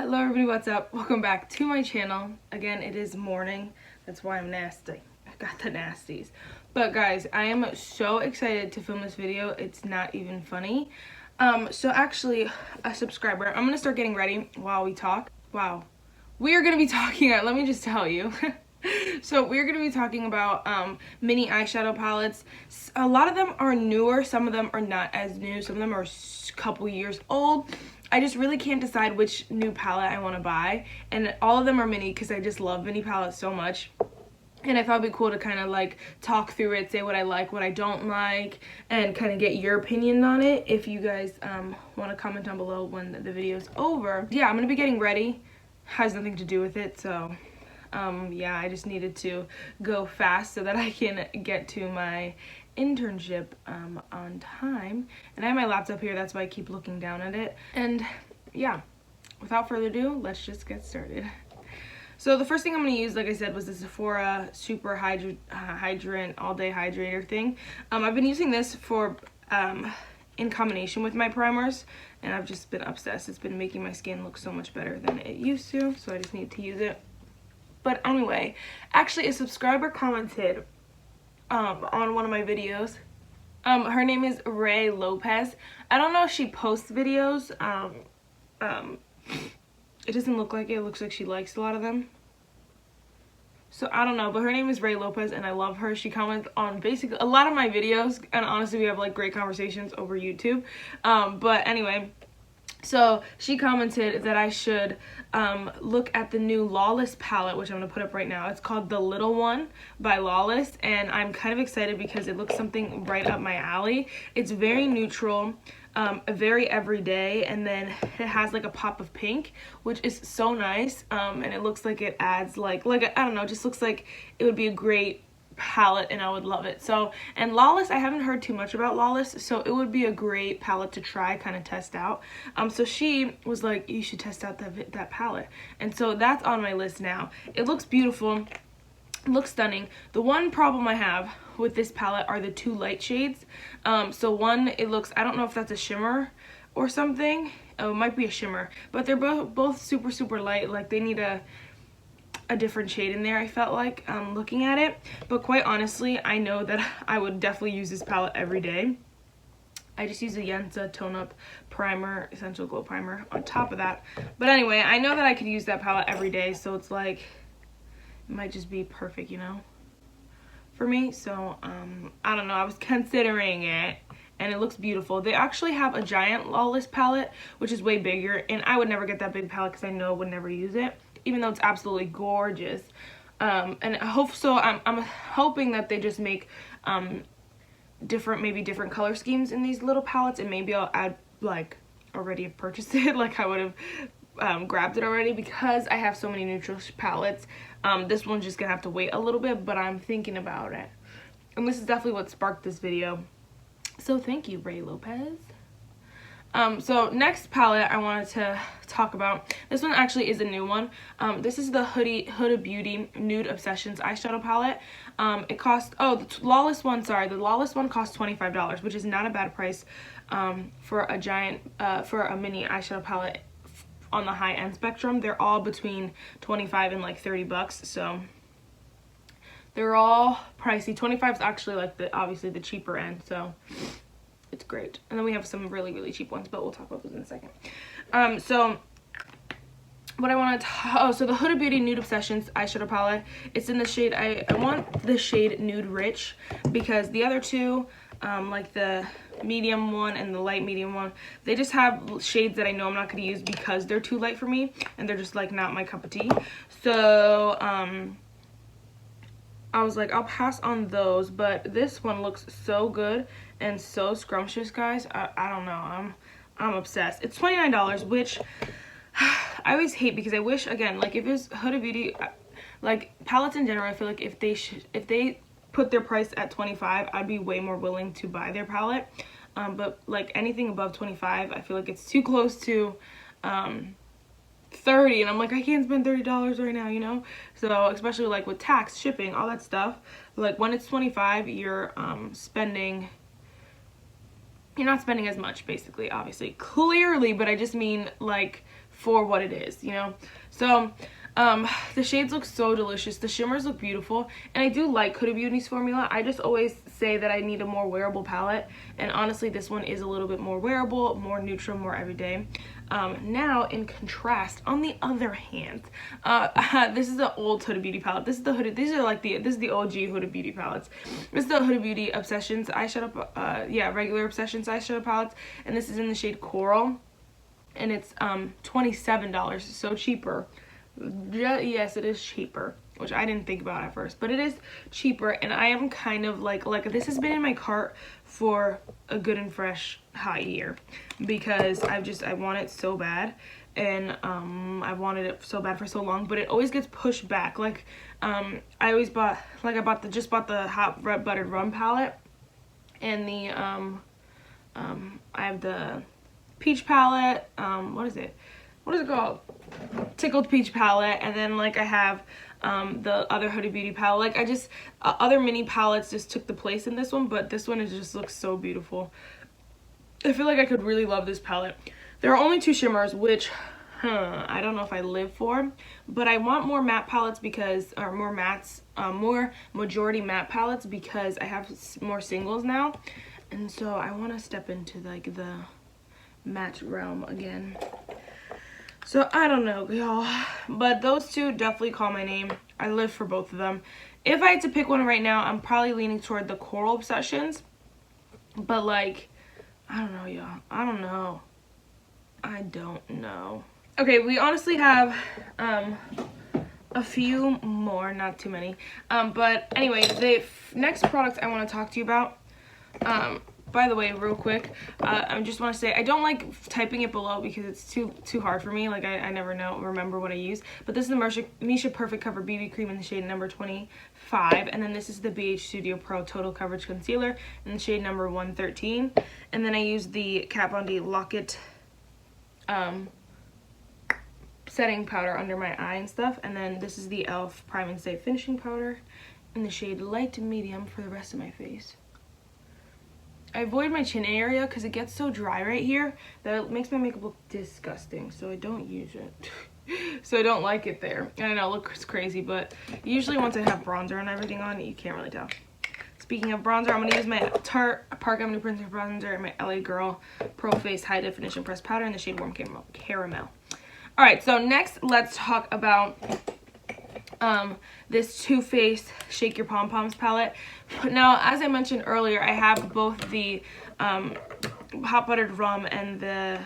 Hello everybody, what's up? Welcome back to my channel. Again, it is morning. That's why I'm nasty. I got the nasties. But guys, I am so excited to film this video. It's not even funny. So actually, a subscriber, I'm going to start getting ready while we talk. Wow. We are going to be talking, let me just tell you. So we're going to be talking about mini eyeshadow palettes. A lot of them are newer, some of them are not as new, some of them are a couple years old. I just really can't decide which new palette I want to buy, and all of them are mini because I just love mini palettes so much. And I thought it'd be cool to kind of like talk through it, say what I like, what I don't like, and kind of get your opinion on it if you guys want to comment down below when the video's over. Yeah, I'm going to be getting ready. Has nothing to do with it, so yeah, I just needed to go fast so that I can get to my internship on time. And I have my laptop here, that's why I keep looking down at it. And yeah, without further ado, let's just get started. So the first thing I'm going to use, like I said, was the Sephora Super Hydrant All Day Hydrator thing. I've been using this for in combination with my primers, and I've just been obsessed. It's been making my skin look so much better than it used to, so I just need to use it. But anyway, actually a subscriber commented on one of my videos. Her name is Ray Lopez. I don't know if she posts videos. It doesn't look like it. It looks like she likes a lot of them. So I don't know, but her name is Ray Lopez and I love her. She comments on basically a lot of my videos, and honestly we have like great conversations over YouTube. But anyway, so she commented that I should look at the new Lawless palette, which I'm going to put up right now. It's called The Little One by Lawless, and I'm kind of excited because it looks something right up my alley. It's very neutral, very everyday, and then it has like a pop of pink, which is so nice, and it looks like it adds like I don't know, it just looks like it would be a great palette and I would love it. So, and Lawless, I haven't heard too much about Lawless, so it would be a great palette to try, kind of test out. So she was like, you should test out that palette, and so that's on my list now. It looks beautiful, it looks stunning. The one problem I have with this palette are the two light shades. So one, it looks, I don't know if that's a shimmer or something. Oh, it might be a shimmer, but they're both super light. Like they need a different shade in there, I felt like, looking at it. But quite honestly, I know that I would definitely use this palette every day. I just use a Yensa Tone Up Primer, Essential Glow Primer on top of that. But anyway, I know that I could use that palette every day, so it's like, it might just be perfect, you know, for me. So, I don't know, I was considering it, and it looks beautiful. They actually have a giant Lawless palette, which is way bigger, and I would never get that big palette because I know I would never use it, even though it's absolutely gorgeous. And I hope so. I'm hoping that they just make maybe different color schemes in these little palettes, and maybe I'll add, like, already have purchased it, like I would have grabbed it already, because I have so many neutral palettes. This one's just gonna have to wait a little bit, but I'm thinking about it. And this is definitely what sparked this video. So thank you, Ray Lopez. So next palette I wanted to talk about, this one actually is a new one. This is the Huda Beauty Nude Obsessions eyeshadow palette. It cost, the Lawless one cost $25, which is not a bad price for a mini eyeshadow palette on the high end spectrum. They're all between 25 and like 30 bucks, so they're all pricey. 25 is actually like obviously the cheaper end, so it's great. And then we have some really cheap ones, but we'll talk about those in a second. So what I want to so the Huda Beauty Nude Obsessions eyeshadow palette, it's in the shade, I want the shade Nude Rich, because the other two, like the medium one and the light medium one, they just have shades that I know I'm not going to use because they're too light for me, and they're just like not my cup of tea. So I was like, I'll pass on those, but this one looks so good and so scrumptious, guys. I don't know, I'm obsessed. It's $29, which I always hate, because I wish, again, like if it was Huda Beauty, like palettes in general, I feel like if they put their price at $25, I'd be way more willing to buy their palette. But like anything above $25, I feel like it's too close to $30, and I'm like, I can't spend $30 right now, you know. So especially like with tax, shipping, all that stuff, like when it's $25, you're not spending as much, basically, obviously, clearly, but I just mean like for what it is, you know? So the shades look so delicious. The shimmers look beautiful. And I do like Huda Beauty's formula. I just always say that I need a more wearable palette. And honestly, this one is a little bit more wearable, more neutral, more everyday. Now, in contrast, on the other hand, this is the old Huda Beauty palette. This is the Huda, these are like this is the OG Huda Beauty palettes. This is the Huda Beauty Obsessions eyeshadow, regular Obsessions eyeshadow palettes. And this is in the shade Coral. And it's $27, so cheaper. Yes, it is cheaper, which I didn't think about at first, but it is cheaper. And I am kind of like this has been in my cart for a good and fresh hot year, because I want it so bad, and I wanted it so bad for so long, but it always gets pushed back. Like I always bought, like I just bought the hot red buttered rum palette, and the I have the peach palette, what is it called, Tickled Peach palette, and then like I have the other Huda Beauty palette. Like I just other mini palettes just took the place in this one, but this one just looks so beautiful. I feel like I could really love this palette. There are only 2 shimmers, which I don't know if I live for, but I want more matte palettes because, or more mattes, more majority matte palettes, because I have more singles now, and so I want to step into like the matte realm again. So I don't know, y'all, but those 2 definitely call my name. I live for both of them. If I had to pick one right now, I'm probably leaning toward the Coral Obsessions, but like, I don't know, y'all. I don't know. Okay, we honestly have a few more, not too many, but anyway, the next product I want to talk to you about, by the way, real quick, I just want to say I don't like typing it below because it's too hard for me. Like I never remember what I use. But this is the Misha Perfect Cover BB Cream in the shade number 25, and then this is the BH Studio Pro Total Coverage Concealer in the shade number 113, and then I use the Kat Von D Lock-It setting powder under my eye and stuff, and then this is the e.l.f. Prime and Stay Finishing Powder in the shade Light to Medium for the rest of my face. I avoid my chin area because it gets so dry right here that it makes my makeup look disgusting, so I don't use it. So I don't like it there. And I know it looks crazy, but usually once I have bronzer and everything on, you can't really tell. Speaking of bronzer, I'm going to use my Tarte Park Avenue Princess bronzer and my LA Girl Pro Face High Definition Pressed Powder in the shade Warm Caramel. Alright, so next let's talk about this Too Faced Shake Your Pom Poms palette. Now, as I mentioned earlier, I have both the Hot Buttered Rum and the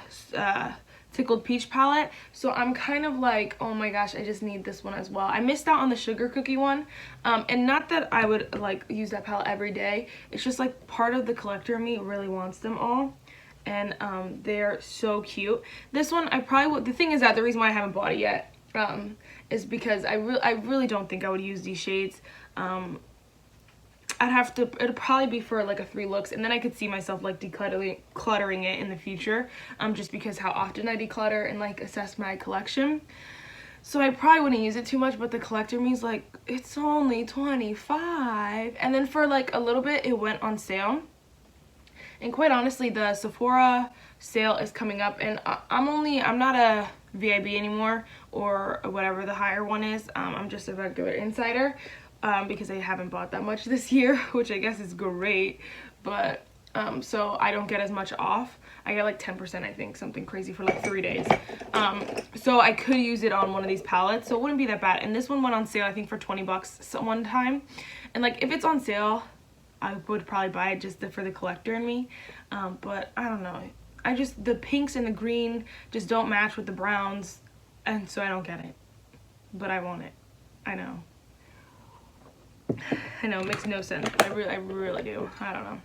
Tickled Peach palette, so I'm kind of like, oh my gosh, I just need this one as well. I missed out on the Sugar Cookie one, and not that I would like use that palette every day. It's just like part of the collector of me really wants them all, and they're so cute. This one I probably would. The thing is that the reason why I haven't bought it yet is because I really don't think I would use these shades. I'd have to, it'd probably be for like a 3 looks, and then I could see myself like decluttering it in the future, just because how often I declutter and like assess my collection. So I probably wouldn't use it too much, but the collector me's like, it's only $25. And then for like a little bit it went on sale. And quite honestly, the Sephora sale is coming up, and I'm not a VIB anymore, or whatever the higher one is. I'm just a regular insider, because I haven't bought that much this year, which I guess is great, but so I don't get as much off. I get like 10%, I think, something crazy for like 3 days. So I could use it on one of these palettes, so it wouldn't be that bad. And this one went on sale, I think, for 20 bucks one time. And like, if it's on sale, I would probably buy it just for the collector in me. But I don't know. The pinks and the green just don't match with the browns, and so I don't get it. But I want it. I know, it makes no sense, but I really do. I don't know.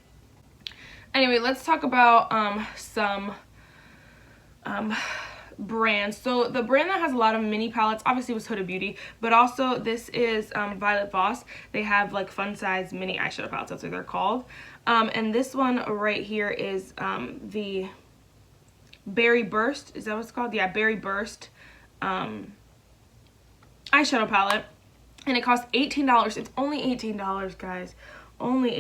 Anyway, let's talk about some brands. So the brand that has a lot of mini palettes obviously was Huda Beauty, but also this is Violet Voss. They have like fun size mini eyeshadow palettes, that's what they're called. And this one right here is the Berry Burst. Is that what it's called? Yeah, Berry Burst eyeshadow palette. And it costs $18. It's only $18, guys. Only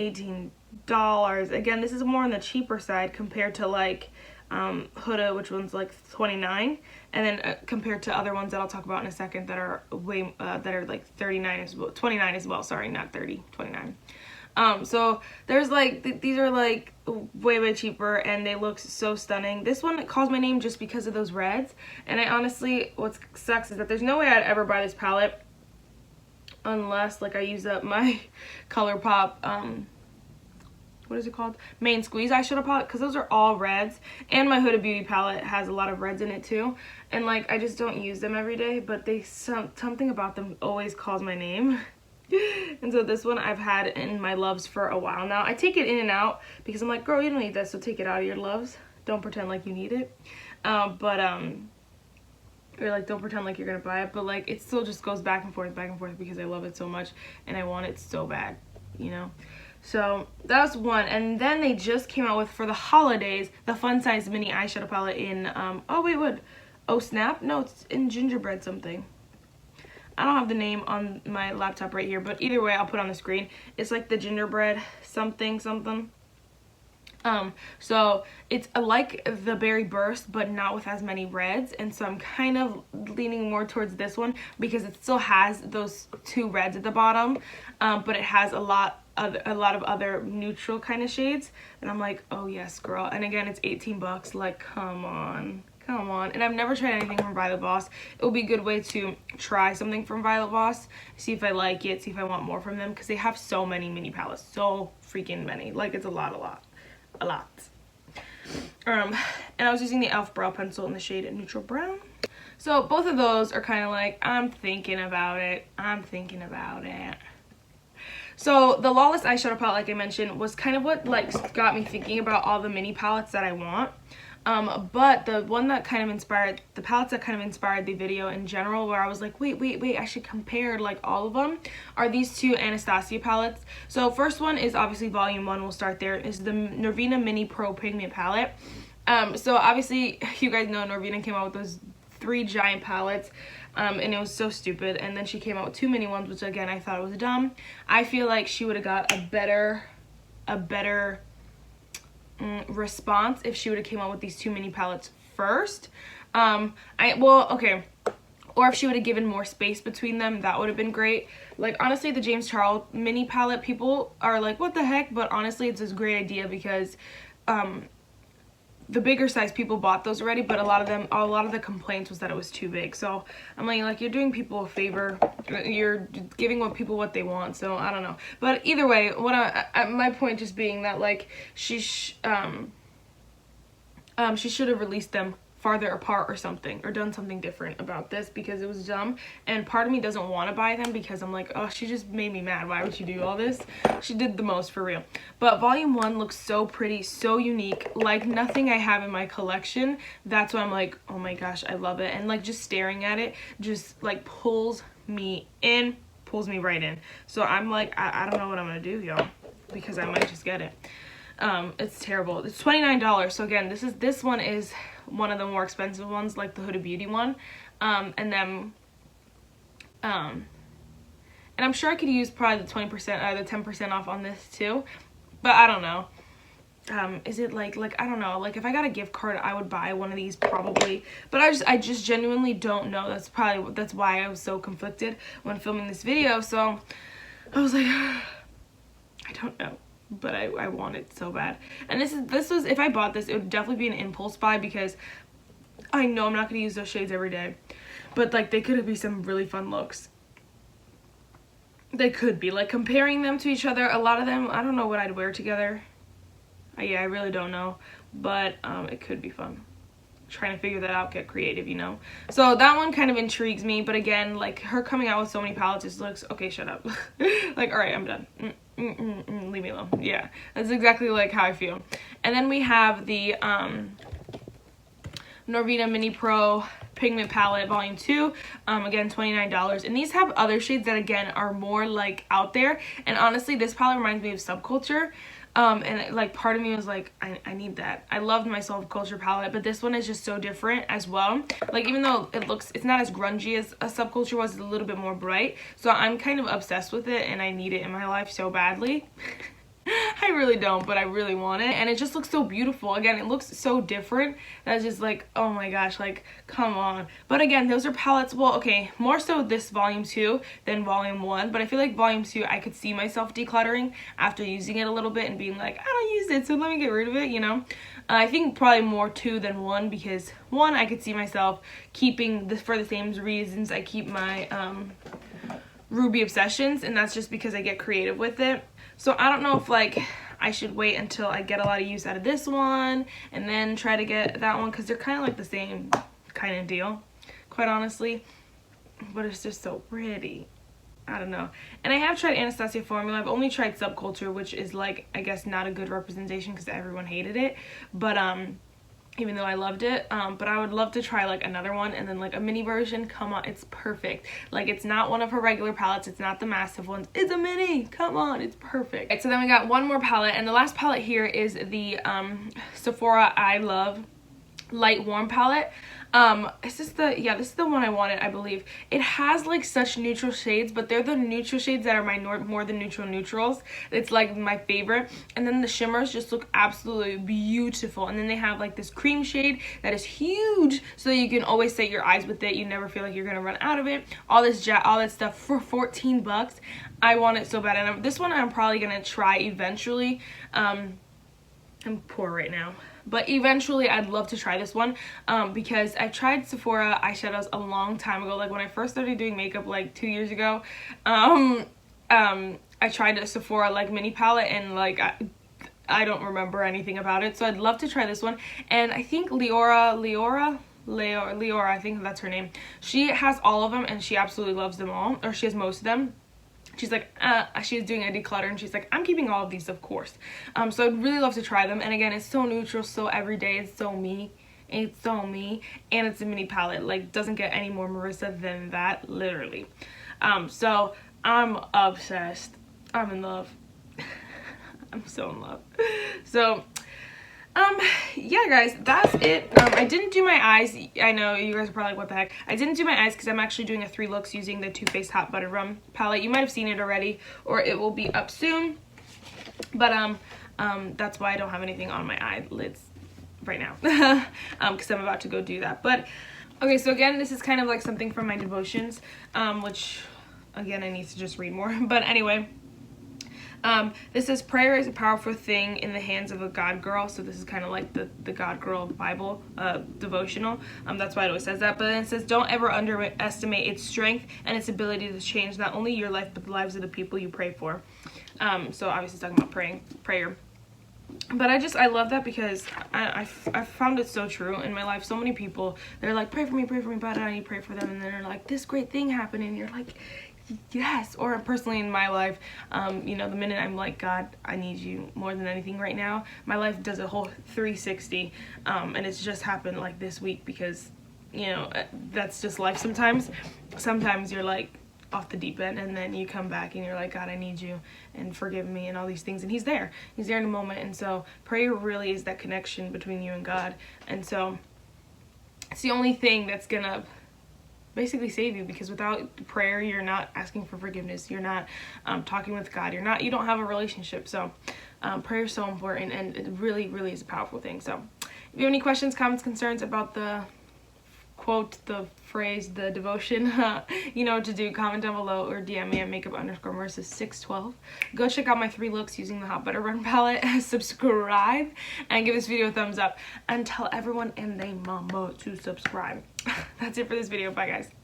$18. Again, this is more on the cheaper side compared to like Huda, which one's like $29, and then compared to other ones that I'll talk about in a second that are way that are like $39 as well, $29 as well. Sorry, not 30, $29. So there's like these are like way cheaper, and they look so stunning. This one calls my name just because of those reds, and I honestly, what sucks is that there's no way I'd ever buy this palette unless like I use up my ColourPop what is it called, Main Squeeze eyeshadow palette, because those are all reds, and my Huda Beauty palette has a lot of reds in it too, and like I just don't use them every day, but something about them always calls my name. And so this one I've had in my loves for a while now. I take it in and out because I'm like, girl, you don't need that, so take it out of your loves. Don't pretend like you need it. Or like don't pretend like you're gonna buy it, but like it still just goes back and forth because I love it so much and I want it so bad, you know. So that was one, and then they just came out with, for the holidays, the Fun Size Mini Eyeshadow Palette in, oh wait, what? Oh snap? No, it's in gingerbread something. I don't have the name on my laptop right here, but either way, I'll put it on the screen. It's like the gingerbread something. So it's like the Berry Burst, but not with as many reds, and so I'm kind of leaning more towards this one because it still has those 2 reds at the bottom, but it has a lot of other neutral kind of shades, and I'm like, oh yes, girl. And again, it's 18 bucks. Like, come on. And I've never tried anything from Violet Voss. It will be a good way to try something from Violet Voss, see if I like it, see if I want more from them, because they have so many mini palettes, so freaking many. Like, it's a lot. And I was using the e.l.f. brow pencil in the shade Neutral Brown. So both of those are kind of like, I'm thinking about it. So the Lawless eyeshadow palette, like I mentioned, was kind of what like got me thinking about all the mini palettes that I want. But the one that kind of inspired, the palettes that kind of inspired the video in general, where I was like, wait, I should compare like all of them, are these 2 Anastasia palettes. So first one is obviously volume 1, we'll start there, is the Norvina Mini Pro Pigment Palette. So obviously you guys know Norvina came out with those 3 giant palettes, and it was so stupid, and then she came out with 2 mini ones, which again, I thought was dumb. I feel like she would have got a better response if she would have came out with these 2 mini palettes first. Or if she would have given more space between them, that would have been great. Like, honestly, the James Charles mini palette, people are like, what the heck? But honestly, it's a great idea because the bigger size people bought those already, but a lot of the complaints was that it was too big. So I'm like you're doing people a favor, you're giving what they want. So I don't know, but either way, my point just being that like she should have released them farther apart or something, or done something different about this, because it was dumb. And part of me doesn't want to buy them because I'm like, oh, she just made me mad. Why would she do all this? She did the most, for real. But volume 1 looks so pretty, so unique, like nothing I have in my collection. That's why I'm like, oh my gosh, I love it. And like just staring at it just like pulls me right in. So I'm like, I don't know what I'm gonna do, y'all, because I might just get it. It's terrible. It's $29. So again, this one is one of the more expensive ones, like the Huda Beauty one. And I'm sure I could use probably the 20% or the 10% off on this too, but I don't know. Is it like I don't know, like if I got a gift card, I would buy one of these probably, but I just genuinely don't know. That's why I was so conflicted when filming this video. So I was like, I don't know, but I want it so bad. And this was, if I bought this, it would definitely be an impulse buy, because I know I'm not gonna use those shades every day, but like they could be some really fun looks. They could be, like, comparing them to each other, a lot of them, I don't know what I'd wear together. Yeah, I really don't know, but it could be fun. Trying to figure that out, get creative, you know. So that one kind of intrigues me, but again, like her coming out with so many palettes just looks, okay, shut up. Like, all right, I'm done. Leave me alone. Yeah, that's exactly like how I feel. And then we have the Norvina Mini Pro Pigment Palette Volume 2, again $29, and these have other shades that again are more like out there, and honestly this palette reminds me of Subculture, and like part of me was like, I need that. I loved my Subculture palette, but this one is just so different as well. Like, even though it's not as grungy as a Subculture was, it's a little bit more bright, so I'm kind of obsessed with it and I need it in my life so badly. I really don't, but I really want it. And it just looks so beautiful. Again, it looks so different. That's just like, oh my gosh, like, come on. But again, those are palettes. Well, okay, more so this volume 2 than volume 1. But I feel like volume 2, I could see myself decluttering after using it a little bit and being like, I don't use it, so let me get rid of it, you know? I think probably more 2 than 1, because 1, I could see myself keeping this for the same reasons I keep my Ruby Obsessions, and that's just because I get creative with it. So I don't know if like I should wait until I get a lot of use out of this one and then try to get that one, because they're kind of like the same kind of deal, quite honestly. But it's just so pretty. I don't know. And I have tried Anastasia Formula. I've only tried Subculture, which is like, I guess, not a good representation because everyone hated it. But even though I loved it, but I would love to try like another one, and then like a mini version. Come on, it's perfect. Like, it's not one of her regular palettes, it's not the massive ones, it's a mini. Come on, it's perfect. Right, so then we got one more palette, and the last palette here is the Sephora I Love Light Warm palette. This is the one I wanted, I believe. It has like such neutral shades, but they're the neutral shades that are my more than neutral neutrals. It's like my favorite. And then the shimmers just look absolutely beautiful. And then they have like this cream shade that is huge, so you can always set your eyes with it. You never feel like you're gonna run out of it. All that stuff for 14 bucks. I want it so bad. And this one I'm probably gonna try eventually. I'm poor right now. But eventually I'd love to try this one, because I've tried Sephora eyeshadows a long time ago. Like when I first started doing makeup like 2 years ago, I tried a Sephora like mini palette, and like I don't remember anything about it. So I'd love to try this one. And I think Leora, I think that's her name. She has all of them and she absolutely loves them all, or she has most of them. She's like, she's doing a declutter, and she's like, I'm keeping all of these, of course. So I'd really love to try them. And again, it's so neutral, so everyday, it's so me. It's so me. And it's a mini palette. Like, doesn't get any more Marissa than that, literally. So I'm obsessed. I'm in love. I'm so in love. So yeah, guys, that's it. I didn't do my eyes. I know you guys are probably like, what the heck? I didn't do my eyes because I'm actually doing a 3 looks using the Too Faced Hot Buttered Rum palette. You might have seen it already, or it will be up soon. But that's why I don't have anything on my eyelids right now, because I'm about to go do that. But okay, so again, this is kind of like something from my devotions, which again, I need to just read more. But anyway. This says, prayer is a powerful thing in the hands of a God girl. So this is kind of like the God girl Bible devotional. That's why it always says that. But then it says, don't ever underestimate its strength and its ability to change not only your life, but the lives of the people you pray for. So obviously it's talking about prayer. But I love that, because I found it so true in my life. So many people, they're like, pray for me, but I need to pray for them. And then they're like, this great thing happened. And you're like, yes. Or personally in my life, you know, the minute I'm like, God, I need you more than anything right now, my life does a whole 360. And it's just happened like this week, because, you know, that's just life sometimes. Sometimes you're like off the deep end, and then you come back and you're like, God, I need you, and forgive me, and all these things. And he's there in a moment. And so prayer really is that connection between you and God. And so it's the only thing that's gonna basically save you, because without prayer, you're not asking for forgiveness, you're not talking with God, you don't have a relationship. So prayer is so important, and it really is a powerful thing. So if you have any questions, comments, concerns about the quote, the phrase, the devotion, you know what to do. Comment down below or DM me at makeup_Marissa612. Go check out my 3 looks using the Hot Butter Run palette. Subscribe and give this video a thumbs up, and tell everyone and their mama to subscribe. That's it for this video. Bye, guys.